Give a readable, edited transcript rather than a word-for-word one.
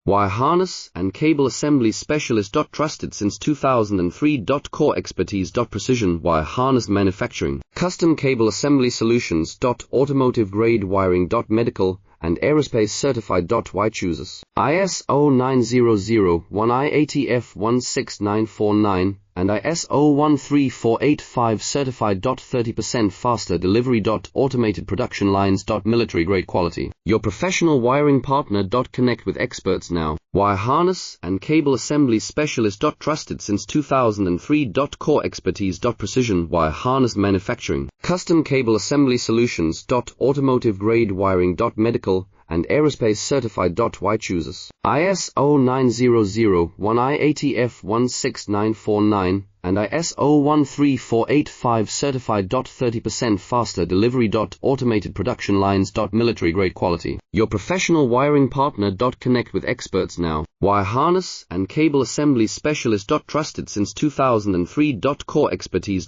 Wire harness and cable assembly specialist. Trusted since 2003. Core expertise. Precision wire harness manufacturing, custom cable assembly solutions. Automotive grade wiring. Medical and aerospace certified. Why chooses ISO 9001 IATF 16949 and ISO 13485 certified. 30% faster delivery. Automated production lines. Military grade quality. Your professional wiring partner. Connect with experts now. Wire harness and cable assembly specialist. Trusted since 2003. Core expertise. Precision wire harness manufacturing, custom cable assembly solutions. Automotive grade wiring. Medical and aerospace certified. Why chooses ISO 9001 IATF 16949 and ISO 13485 certified. 30% faster delivery. Automated production lines. Military grade quality. Your professional wiring partner. Connect with experts now. Wire harness and cable assembly specialist. Trusted since 2003. Core expertise.